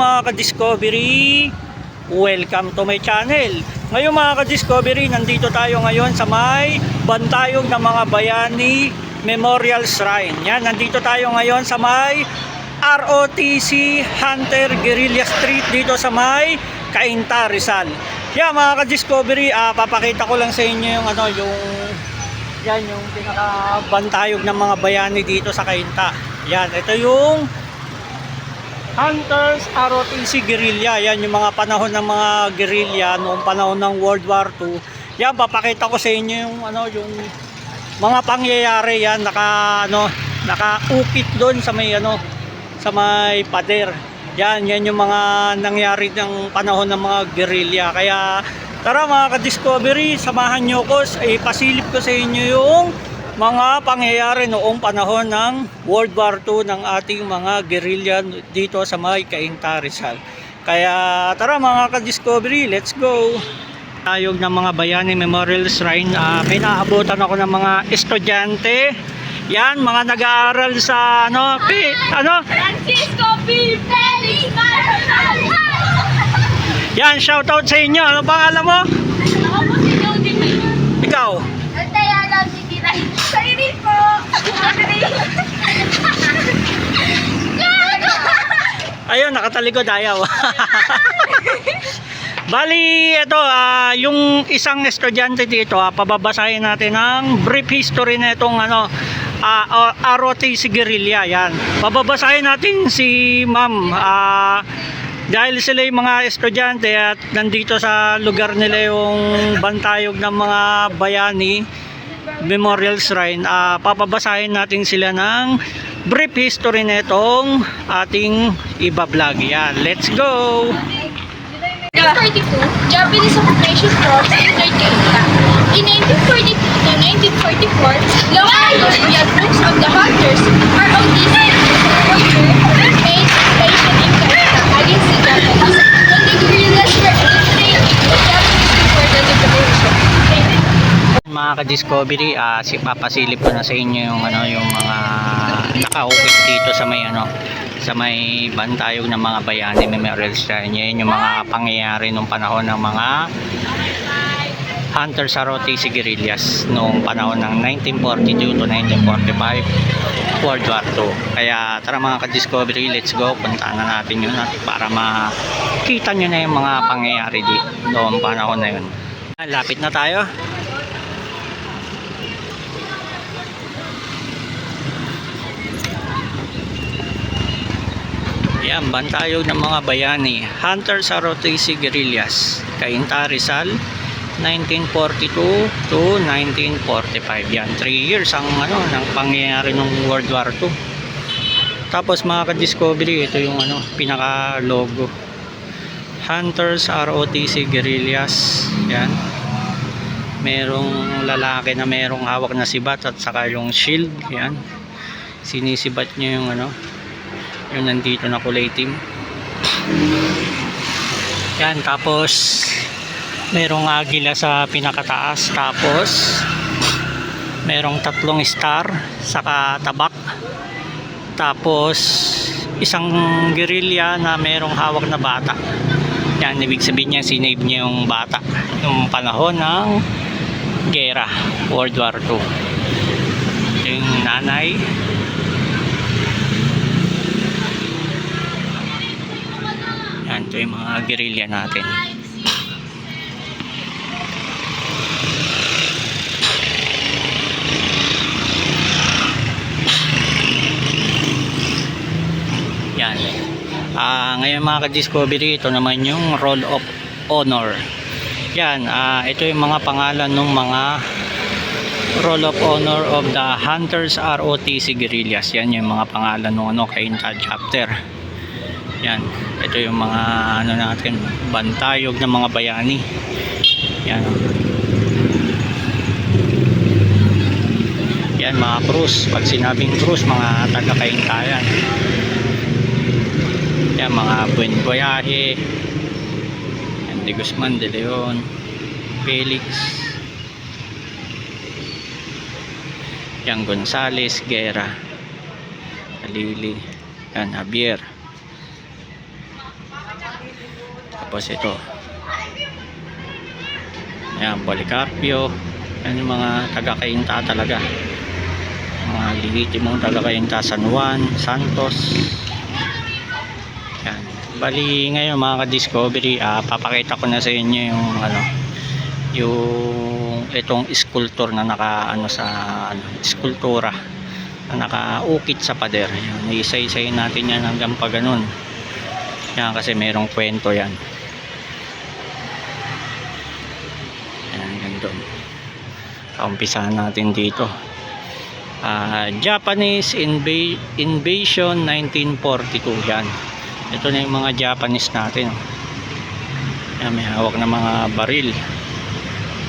mga ka-discovery, welcome to my channel. Ngayon mga ka-discovery, nandito tayo ngayon sa may Bantayog ng mga Bayani Memorial Shrine. Yan, nandito tayo ngayon sa may ROTC Hunter Guerrilla Street dito sa may Cainta, Rizal. Yan mga ka-discovery, papakita ko lang sa inyo yung yung pinaka-bantayog ng mga bayani dito sa Cainta. Yan, ito yung Hunters ROTC Guerrilla. Yan yung mga panahon ng mga guerrilla noong panahon ng World War II. Yan, papakita ko sa inyo yung yung mga pangyayari. Yan, nakaukit doon sa may sa may pader. Yan yung mga nangyari ng panahon ng mga guerrilla. Kaya tara mga ka-discovery, samahan nyo ko, ipasilip ko sa inyo yung mga pangyayari noong panahon ng World War II ng ating mga guerrilla dito sa may Cainta, Rizal. Kaya tara mga ka-discovery, let's go! Tayog ng mga Bayani Memorial Shrine, may naabutan ako ng mga estudyante. Yan, mga nag-aaral sa Francisco P. Felix. Yan, shoutout sa inyo. Ano pangalan mo? Ako po si Jody. Ikaw? Antaya lang si Kiray. Sa irin po. Ayun, nakatalikod ayaw. Bali, ito, yung isang estudyante dito, pababasahin natin ang brief history na itong ROTC Guerrilla. Yan. Pababasahin natin si ma'am. Dahil sila yung mga estudyante at nandito sa lugar nila yung Bantayog ng mga Bayani Memorial Shrine, papabasahin natin sila ng brief history na itong ating iba-vlog. Yan, let's go! 1942, Japanese occupation troops entered Cainta. In 1942 to 1944, local European troops of the Hunters, ROTC, were made station in Cainta against the Japanese. When the guerrillas were eliminated, the Japanese before the liberation. Mga ka-discovery, papasilip ko na sa inyo yung mga nakaukit dito sa may Bantayog ng mga Bayani Memorial Shrine. Yan yung mga pangyayari nung panahon ng mga Hunters ROTC Guerrillas noong panahon ng 1942 to 1945 World War II. Kaya tara mga ka-discovery, let's go, puntaan na natin yun para makita nyo na yung mga pangyayari dito noong panahon na yun. Lapit na tayo. Yan, Bantayog ng mga Bayani Hunters ROTC Guerrillas, Cainta, Rizal, 1942 to 1945. Yan, 3 years ang ng pangyayari ng World War II. Tapos mga ka-discovery, ito yung pinaka logo, Hunters ROTC Guerrillas. Yan, merong lalaki na merong hawak na sibat at saka yung shield. Yan, sinisibat niya yung yung nandito na kulay team. Yan, tapos merong agila sa pinakataas, tapos merong 3 star saka tabak, tapos isang guerrilla na merong hawak na bata. Yan, ibig sabihin niya sinave niya yung bata yung panahon ng gera, World War II. Yung nanay. Yan, ito yung mga guerrilla natin. Yan. Ngayon mga ka-discovery, ito naman yung Roll of Honor. Yan, ito yung mga pangalan ng mga Roll of Honor of the Hunters ROTC Guerrillas. Yan yung mga pangalan ng Cainta chapter. Yan, ito yung mga natin, Bantayog ng mga Bayani. Yan. Yan, mga krus. Pag sinabing krus, mga taga-Cainta yan. Yan, mga Buen Boyahe. Yan, De Guzman, De Leon, Felix. Yan, Gonzales, Guerra, Alili. Yan, Javier. Tapos ito. Yan, Policarpio. Yan yung mga taga-Cainta talaga. Mga lehitimong taga-Cainta, San Juan, Santos. Yan. Bali ngayon mga ka-discovery, papakita ko na sa inyo yung yung itong sculpture na sa skulptura na nakaukit sa pader. Yan, isa-isayin natin yan hanggang pa ganun. Yan kasi merong kwento yan. Yan, ganun. Umpisahan natin dito. Japanese Invasion 1942. Yan. Ito na yung mga Japanese natin. Yan, may hawak na mga baril,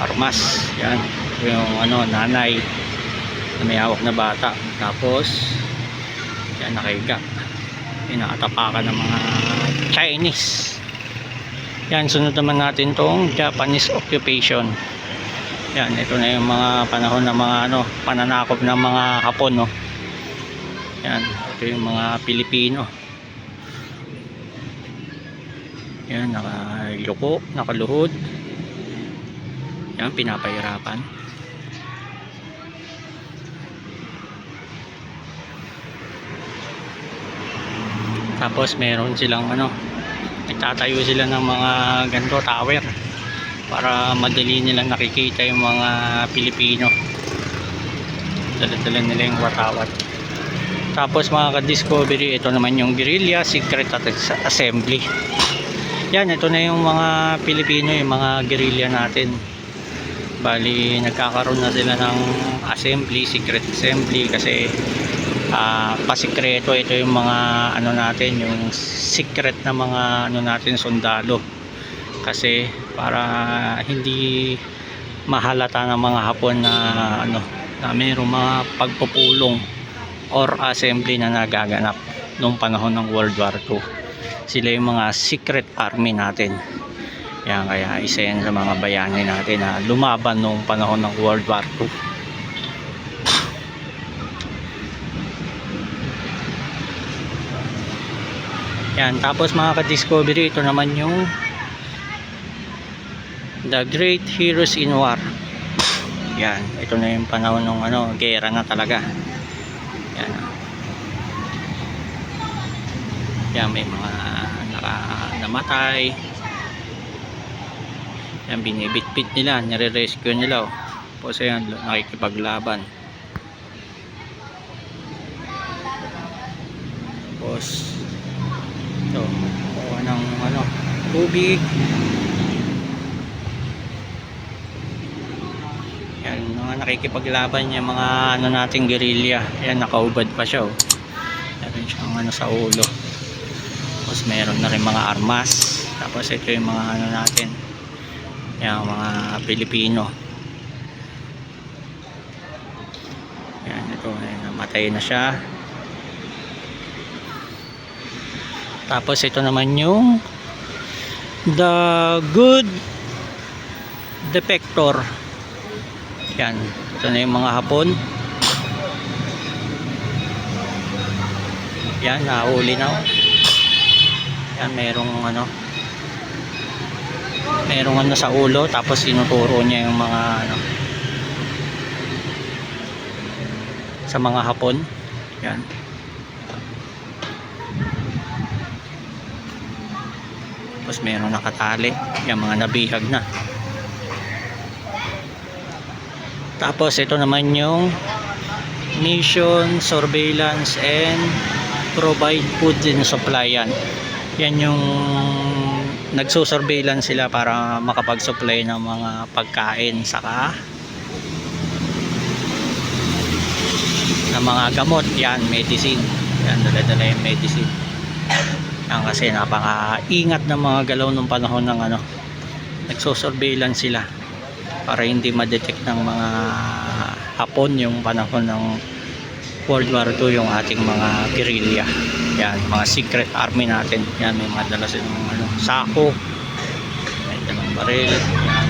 armas. Yan, yung nanay na may hawak na bata. Tapos yan, nakahiga, inatapakan ng mga Chinese. Yan, sunod naman natin tong Japanese occupation. Yan, ito na yung mga panahon ng mga pananakop ng mga Hapon, no. Yan, ito yung mga Pilipino. Yan, nakayuko, nakaluhod. Yan, pinapahirapan. Tapos meron silang nagtatayo sila ng mga ganito tower para madali nilang nakikita yung mga Pilipino. Dala-dala nila yung watawat. Tapos mga ka-discovery, ito naman yung guerrilla secret assembly. Yan, ito na yung mga Pilipino, yung mga guerrilla natin. Bali, nagkakaroon na sila ng assembly, secret assembly kasi pasikreto. Ito yung mga natin, yung secret na mga natin sundalo. Kasi para hindi mahalata ng mga Hapon na na mayroong mga pagpupulong or assembly na nagaganap noong panahon ng World War II. Sila yung mga secret army natin. Yan, kaya isa yan sa mga bayani natin na lumaban noong panahon ng World War II. Yan, tapos mga ka-discovery, ito naman yung The Great Heroes in War. Yan, ito na yung panahon ng gera na talaga. Yan. Yan, may mga namatay. Yan, binibitbit nila, nire-rescue nila. Tapos yan, nakikipaglaban. Tapos ito, kuha ng tubig. Yan, mga nakikipaglaban yung mga nating guerrilla. Yan, nakaubad pa siya. Meron siyang sa ulo. Tapos meron na rin mga armas. Tapos ito yung mga natin, yung mga Pilipino. Yan, ito, namatay na siya. Tapos ito naman yung The Good Defector. Yan, ito na yung mga Hapon. Yan, nahuli na. Yan, merong merong sa ulo, tapos inuturo niya yung mga sa mga Hapon. Yan. Tapos meron nakatali, yung mga nabihag na. Tapos ito naman yung mission, surveillance and provide food and supply. Yan yung nagsusurveillance sila para makapag-supply ng mga pagkain saka ng mga gamot. Yan, medicine. Yan, dala-dala yung medicine. Yan, kasi napaka-ingat ng mga galaw nung panahon ng nagsusurveillance sila para hindi ma-detect ng mga Hapon yung panahon ng World War II yung ating mga guerrilla. Yan, mga secret army natin. Yan, may mga dala silang sako, may dalang baril. Yan.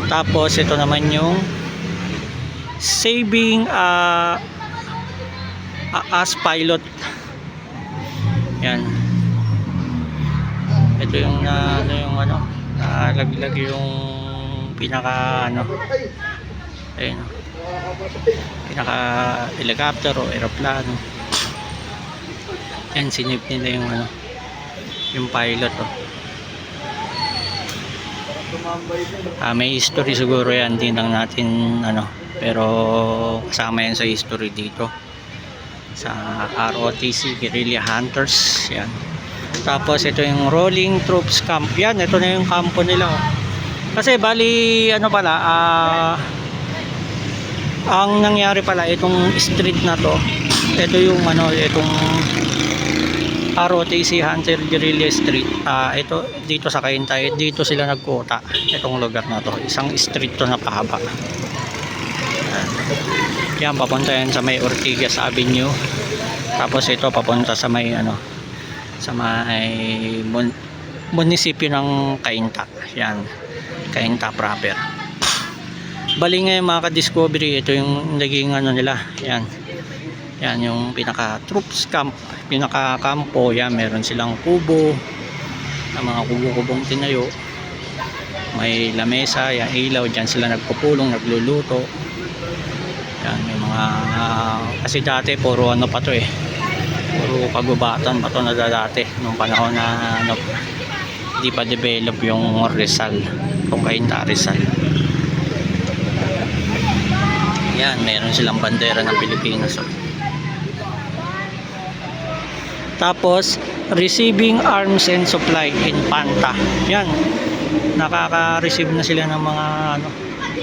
Tapos ito naman yung saving as pilot. Yan, Ito yung nalaglag yung pinaka ayun, pinaka helicopter o aeroplano. Yan, sinip nila yung pilot. May history siguro yan, tingnan natin pero kasama yan sa history dito sa ROTC, Guerrilla Hunters. Yan. Tapos ito yung Rolling Troops Camp. Yan, ito na yung kampo nila. Kasi bali ang nangyari pala itong street na to, ito yung itong ROTC Hunter Guerrilla Street. Ito dito sa Cainta, dito sila nagkota itong lugar na to. Isang street to na pahaba. Yan, papunta yan sa may Ortigas Avenue. Tapos ito papunta sa may sa may munisipyo ng Cainta. Yan, Cainta proper. Bali ngayon mga ka-discovery, ito yung naging nila. Yan. Yan yung pinaka troops camp, pinaka kampo. Yan, meron silang kubo, na mga kubo-kubong tinayo. May lamesa, yan, ilaw, diyan sila nagpupulong, nagluluto. Yan, may mga kasi dati puro pa to puro kagubatan pa to na dati nung panahon na hindi pa develop yung Rizal, kung Cainta Rizal. Yan, meron silang bandera ng Pilipinas. Tapos receiving arms and supply in Panta. Yan, nakaka-receive na sila ng mga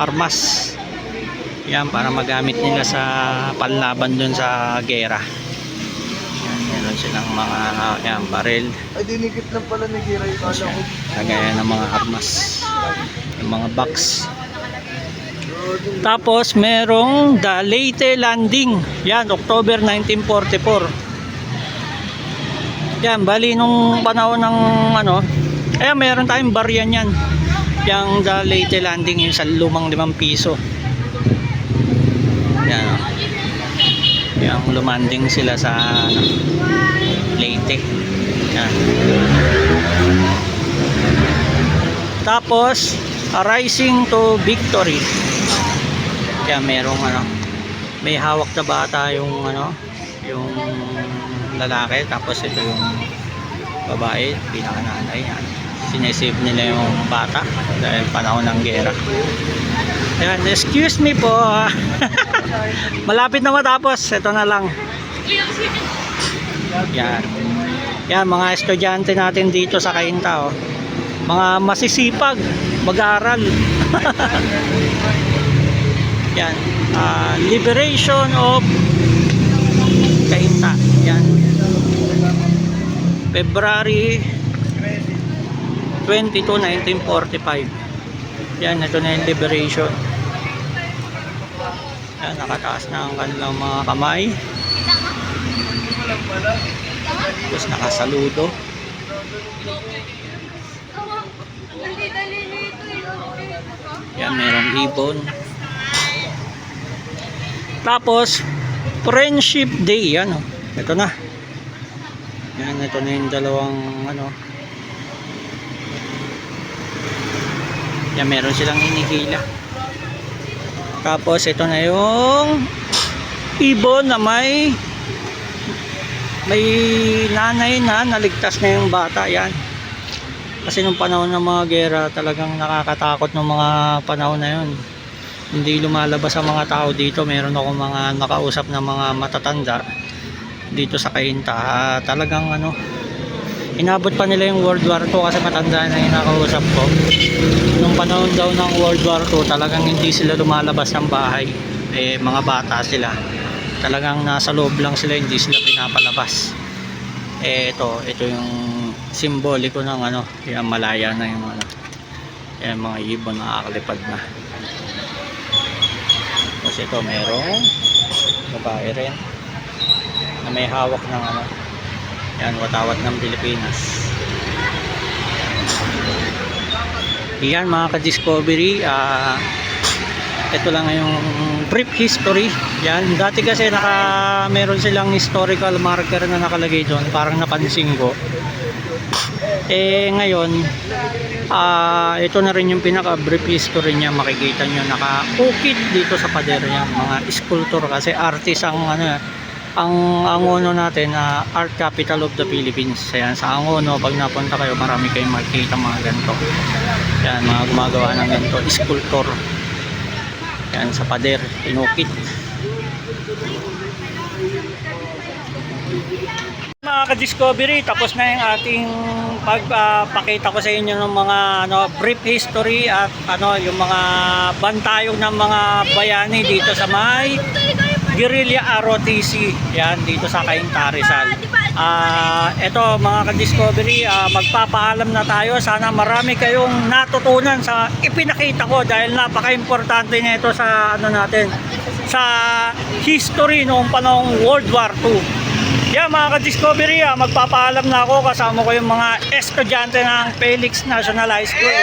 armas. Yan, para magamit nila sa panlaban dun sa gera. Yan, meron silang mga baril. Ay, dinikit lang pala ni Gira yung kala ko. Kagaya ng mga armas, yung mga box. Tapos merong the Leyte Landing. Yan, October 1944. Yan, bali nung panahon ng meron tayong baryan yan. Yung the Leyte Landing, yung sa lumang 5 piso. Yan, yung lumanding sila sa Leyte. Yan. Tapos Rising to Victory. Kaya merong may hawak na bata yung yung lalaki, tapos ito yung babae, pinakananay. Yan, sinesave nila yung bata dahil panahon ng gera. Ayan, excuse me po. Malapit na matapos, ito na lang. Yan, yan mga estudyante natin dito sa Cainta, mga masisipag mag-aaral. Yan, Liberation of Cainta. Yan, February 22, 1945. Yan, ito na yung liberation. Yan, nakataas na ang kanilang mga kamay. Tapos nakasaludo. Yan, merong ibon. Tapos Friendship Day. Yan, ito na. Yan, ito na yung dalawang yan, meron silang hinihila. Tapos ito na yung ibon na may nanay na naligtas na yung bata. Yan, kasi nung panahon ng mga gera talagang nakakatakot ng mga panahon na yun. Hindi lumalabas ang mga tao dito. Meron ako mga nakausap na mga matatanda dito sa Cainta. Talagang inabot pa nila yung World War II kasi matanda na yung nakausap ko. Nung panahon daw ng World War II, talagang hindi sila lumalabas ng bahay. Mga bata sila. Talagang nasa loob lang sila, hindi sila pinapalabas. Ito yung simboliko ng yung malaya na yung yung mga ibon nakakalipad na. Tapos ito merong babae rin na may hawak ng yan, watawat ng Pilipinas. Yan mga ka-discovery, ito lang yung brief history. Yan, dati kasi meron silang historical marker na nakalagay doon, parang napansin ko. Ngayon, ito na rin yung pinaka-brief history niya. Makikita nyo, naka-ukit dito sa pader yan. Mga sculptor kasi artist ang ang Angono natin, art capital of the Philippines. Ayan, sa Angono, pag napunta kayo, marami kayong makikita mga ganito. Yan, mga gumagawa ng ganito, sculptor. Yan, sa pader, inukit. Mga ka-discovery, tapos na yung ating pagpakita ko sa inyo ng mga brief history at yung mga bantayog ng mga bayani dito sa may Guerrilla ROTC. Yan, dito sa Cainta, Rizal. Ito mga ka-discovery, magpapaalam na tayo. Sana marami kayong natutunan sa ipinakita ko dahil napaka-importante nito sa natin, sa history noong panahong World War II. Yan mga ka-discovery, magpapaalam na ako. Kasama ko yung mga estudyante ng Felix National High School.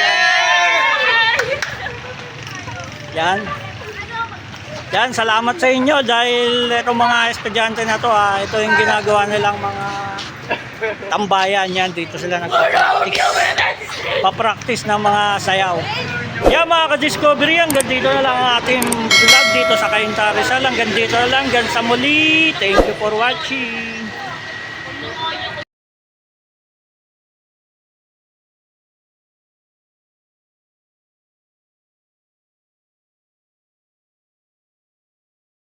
Yan. Yan, salamat sa inyo dahil itong mga estudyante na to, ito yung ginagawa nilang mga tambayan. Yan, dito sila nagpa-practice ng mga sayaw. Yan mga ka-discovery, hanggang dito na lang ang ating vlog dito sa Cainta, Rizal. Hanggang dito na lang, hanggang sa muli. Thank you for watching.